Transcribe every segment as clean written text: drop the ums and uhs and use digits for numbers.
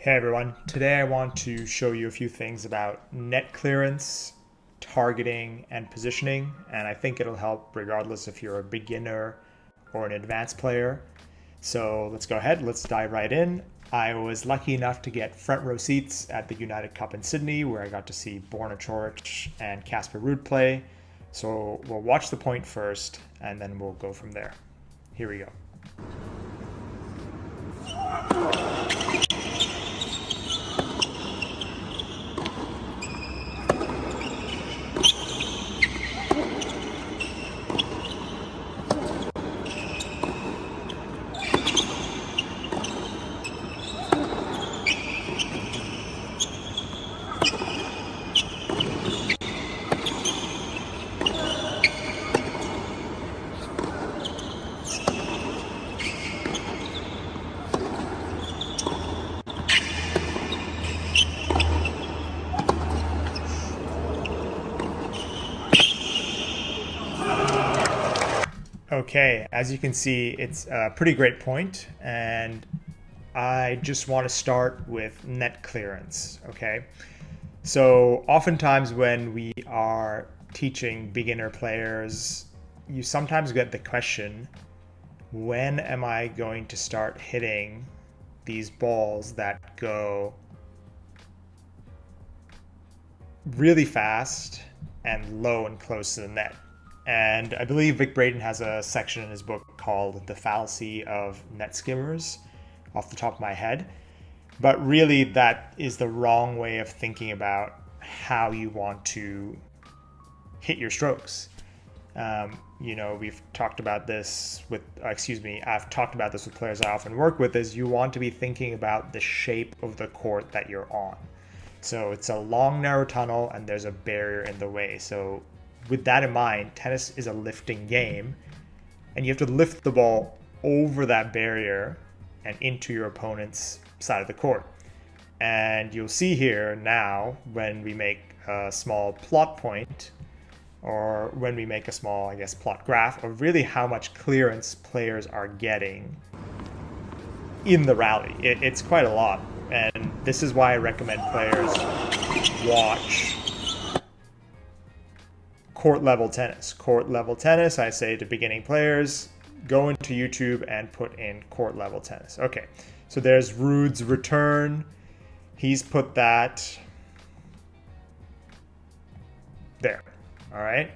Hey everyone, today I want to show you a few things about net clearance, targeting, and positioning, and I think it'll help regardless if you're a beginner or an advanced player. So let's go ahead, let's dive right in. I was lucky enough to get front row seats at the United Cup in Sydney where I got to see Borna, Coric, and Casper Ruud play. So we'll watch the point first and then we'll go from there. Here we go. Okay, as you can see, it's a pretty great point, and I just want to start with net clearance, okay? So oftentimes when we are teaching beginner players, you sometimes get the question, when am I going to start hitting these balls that go really fast and low and close to the net? And I believe Vic Braden has a section in his book called The Fallacy of Net Skimmers, off the top of my head. But really, that is the wrong way of thinking about how you want to hit your strokes. We've talked about this with, I've talked about this with players I often work with, is you want to be thinking about the shape of the court that you're on. So it's a long, narrow tunnel and there's a barrier in the way. So with that in mind, tennis is a lifting game, and you have to lift the ball over that barrier and into your opponent's side of the court. And you'll see here now when we make a small plot point, or when we make a small, plot graph of really how much clearance players are getting in the rally. It's quite a lot, and this is why I recommend players watch court level tennis. Court level tennis, I say to beginning players, go into YouTube and put in court level tennis. Okay, so there's Ruud's return. He's put that there, all right?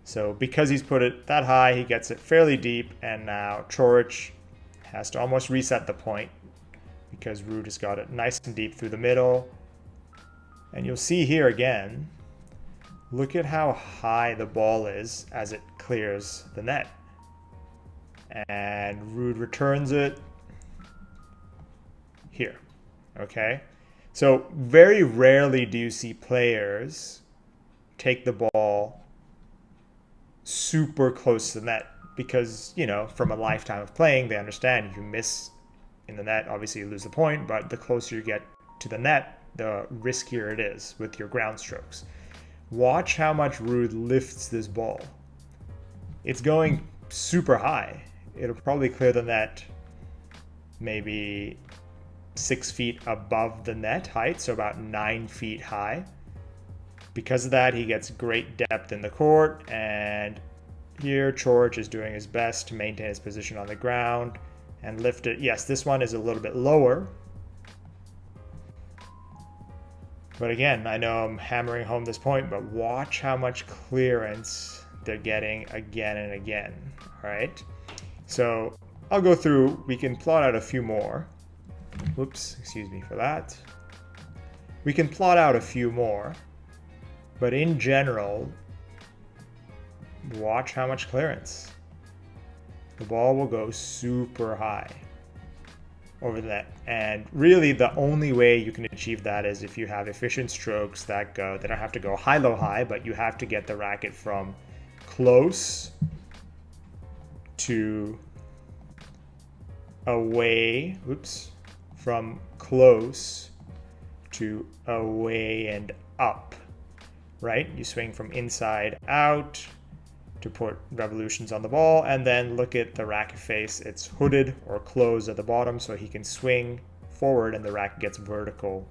So because he's put it that high, he gets it fairly deep, and now Coric has to almost reset the point because Ruud has got it nice and deep through the middle. And you'll see here again, look at how high the ball is as it clears the net. And Ruud returns it here, okay? So very rarely do you see players take the ball super close to the net because, from a lifetime of playing, they understand if you miss in the net, obviously you lose the point, but the closer you get to the net, the riskier it is with your ground strokes. Watch how much Ruud lifts this ball. It's going super high. It'll probably clear the net maybe 6 feet above the net height, so about 9 feet high. Because of that, he gets great depth in the court, and here Coric is doing his best to maintain his position on the ground and lift it. Yes, this one is a little bit lower. But again, I know I'm hammering home this point, but watch how much clearance they're getting again and again, all right? So I'll go through, we can plot out a few more. Whoops, excuse me for that. We can plot out a few more, but in general, watch how much clearance. The ball will go super high over the net. And really the only way you can achieve that is if you have efficient strokes that they don't have to go high, low, high, but you have to get the racket from close to away, from close to away and up, right? You swing from inside out to put revolutions on the ball, and then look at the racket face. It's hooded or closed at the bottom, so he can swing forward and the racket gets vertical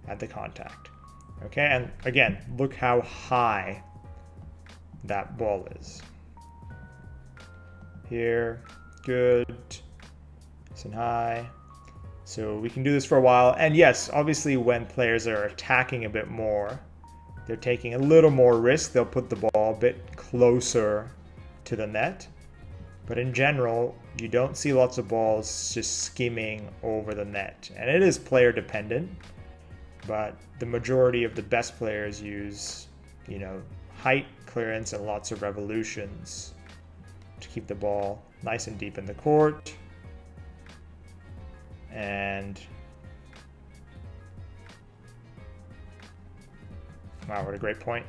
at the contact. Okay, and again, look how high that ball is. Here, good, nice and high. So we can do this for a while. And yes, obviously when players are attacking a bit more, they're taking a little more risk. They'll put the ball a bit closer to the net. But in general, you don't see lots of balls just skimming over the net. And it is player dependent, but the majority of the best players use, you know, height, clearance, and lots of revolutions to keep the ball nice and deep in the court. And wow, what a great point.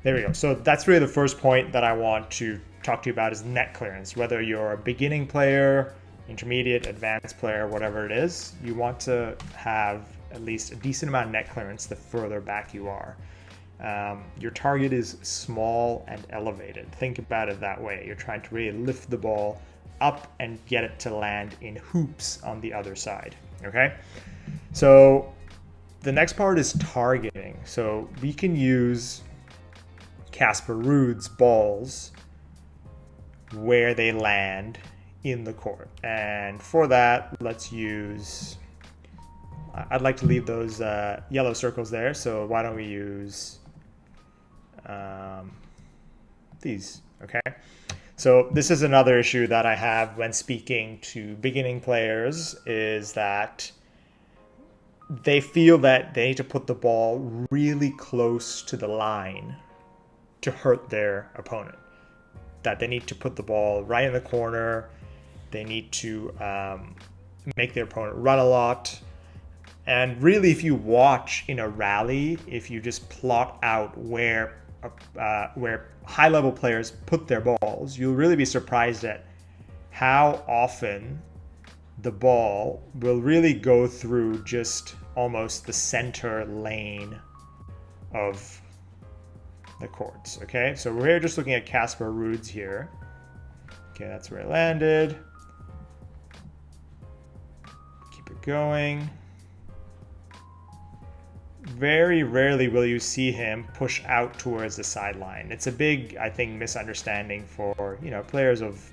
There we go. So that's really the first point that I want to talk to you about is net clearance. Whether you're a beginning player, intermediate, advanced player, whatever it is, you want to have at least a decent amount of net clearance the further back you are. Your target is small and elevated. Think about it that way. You're trying to really lift the ball up and get it to land in hoops on the other side. Okay? So the next part is targeting. So we can use Casper Ruud's balls where they land in the court. And for that, let's use, I'd like to leave those yellow circles there. So why don't we use these, okay? So this is another issue that I have when speaking to beginning players is that they feel that they need to put the ball really close to the line to hurt their opponent. That they need to put the ball right in the corner. They need to make their opponent run a lot. And really, if you watch in a rally, if you just plot out where high-level players put their balls, you'll really be surprised at how often the ball will really go through just almost the center lane of the courts. Okay, so we're here just looking at Casper Ruud's here. Okay, that's where it landed. Keep it going. Very rarely will you see him push out towards the sideline. It's a big, I think, misunderstanding for, you know, players of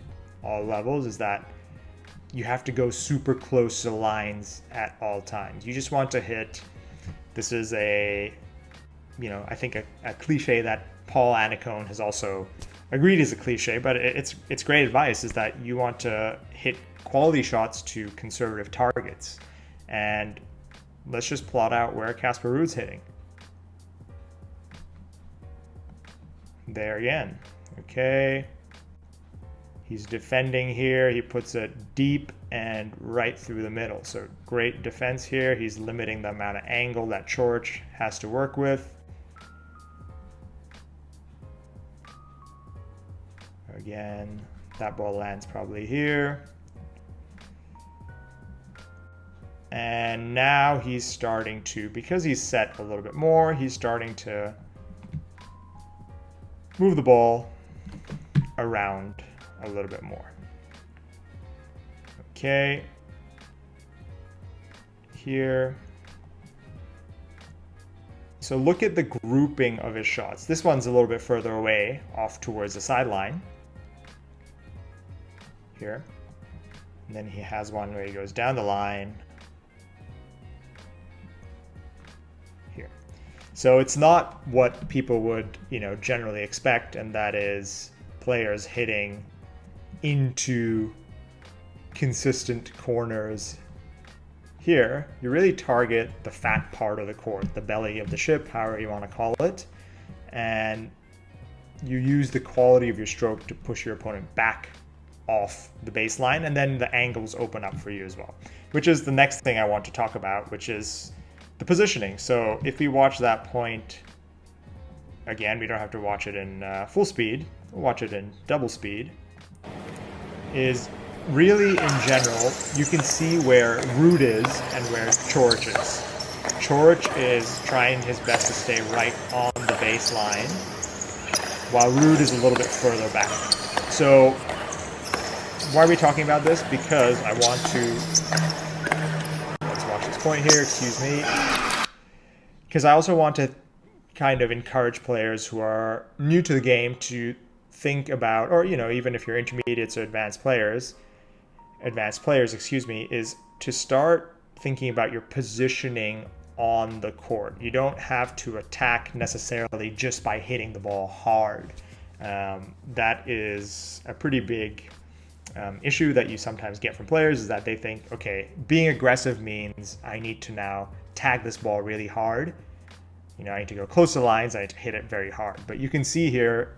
all levels is that you have to go super close to the lines at all times. You just want to hit. This is a, you know, I think a cliche that Paul Annacone has also agreed is a cliche, but it's great advice is that you want to hit quality shots to conservative targets. And let's just plot out where Casper Ruud's hitting. There again. Okay. He's defending here. He puts it deep and right through the middle. So great defense here. He's limiting the amount of angle that Coric has to work with. Again, that ball lands probably here. And now he's starting to, because he's set a little bit more, he's starting to move the ball around a little bit more. Okay. Here. So look at the grouping of his shots. This one's a little bit further away, off towards the sideline. Here. And then he has one where he goes down the line. Here. So it's not what people would, you know, generally expect, and that is players hitting into consistent corners. Here, you really target the fat part of the court, the belly of the ship, however you want to call it, and you use the quality of your stroke to push your opponent back off the baseline, and then the angles open up for you as well, which is the next thing I want to talk about, which is the positioning. So if we watch that point, again, we don't have to watch it in full speed, we'll watch it in double speed, is really in general, you can see where Ruud is and where Coric is. Coric is trying his best to stay right on the baseline, while Ruud is a little bit further back. So why are we talking about this? Because I want to, let's watch this point here, excuse me. Because I also want to kind of encourage players who are new to the game to think about, or, you know, even if you're intermediates or advanced players, excuse me, is to start thinking about your positioning on the court. You don't have to attack necessarily just by hitting the ball hard. That is a pretty big issue that you sometimes get from players, is that they think, okay, being aggressive means I need to now tag this ball really hard. You know, I need to go close to the lines, I need to hit it very hard. But you can see here,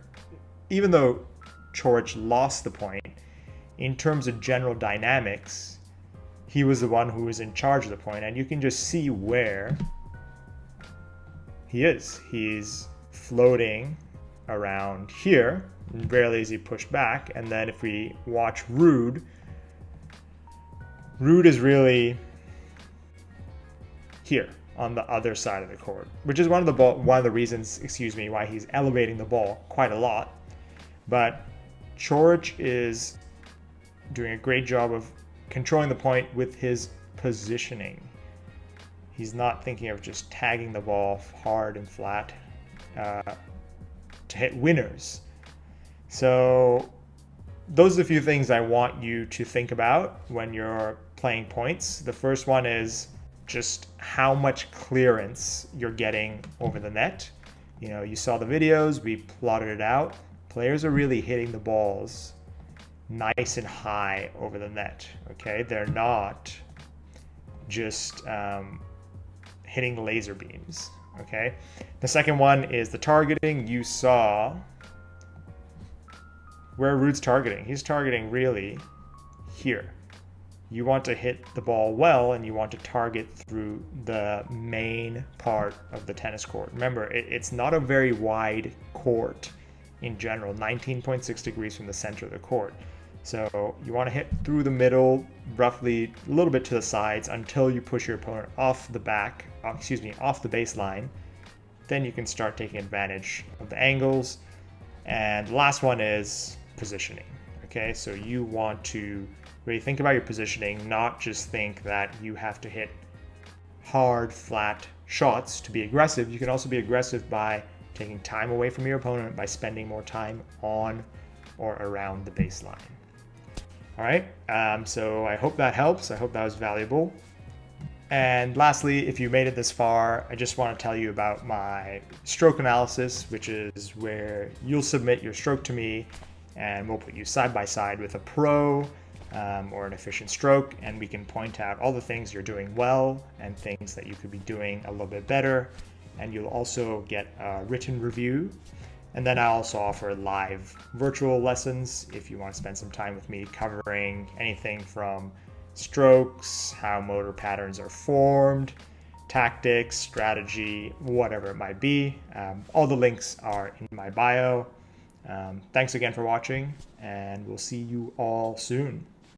even though Coric lost the point, in terms of general dynamics, he was the one who was in charge of the point, and you can just see where he is. He's floating around here, and rarely is he pushed back. And then if we watch Ruud is really here on the other side of the court, which is one of the reasons, excuse me, why he's elevating the ball quite a lot. But Coric is doing a great job of controlling the point with his positioning. He's not thinking of just tagging the ball hard and flat to hit winners. So those are a few things I want you to think about when you're playing points. The first one is just how much clearance you're getting over the net. You know, you saw the videos, we plotted it out. Players are really hitting the balls nice and high over the net, okay? They're not just hitting laser beams, okay? The second one is the targeting. You saw where Ruud's targeting. He's targeting really here. You want to hit the ball well, and you want to target through the main part of the tennis court. Remember, it's not a very wide court in general, 19.6 degrees from the center of the court. So you want to hit through the middle, roughly a little bit to the sides, until you push your opponent off the baseline. Then you can start taking advantage of the angles. And the last one is positioning. Okay, so you want to really think about your positioning, not just think that you have to hit hard, flat shots to be aggressive. You can also be aggressive by taking time away from your opponent, by spending more time on or around the baseline. All right, so I hope that helps. I hope that was valuable. And lastly, if you made it this far, I just want to tell you about my stroke analysis, which is where you'll submit your stroke to me, and we'll put you side by side with a pro or an efficient stroke, and we can point out all the things you're doing well and things that you could be doing a little bit better. And you'll also get a written review. And then I also offer live virtual lessons if you want to spend some time with me, covering anything from strokes, how motor patterns are formed, tactics, strategy, whatever it might be. All the links are in my bio. Thanks again for watching, and we'll see you all soon.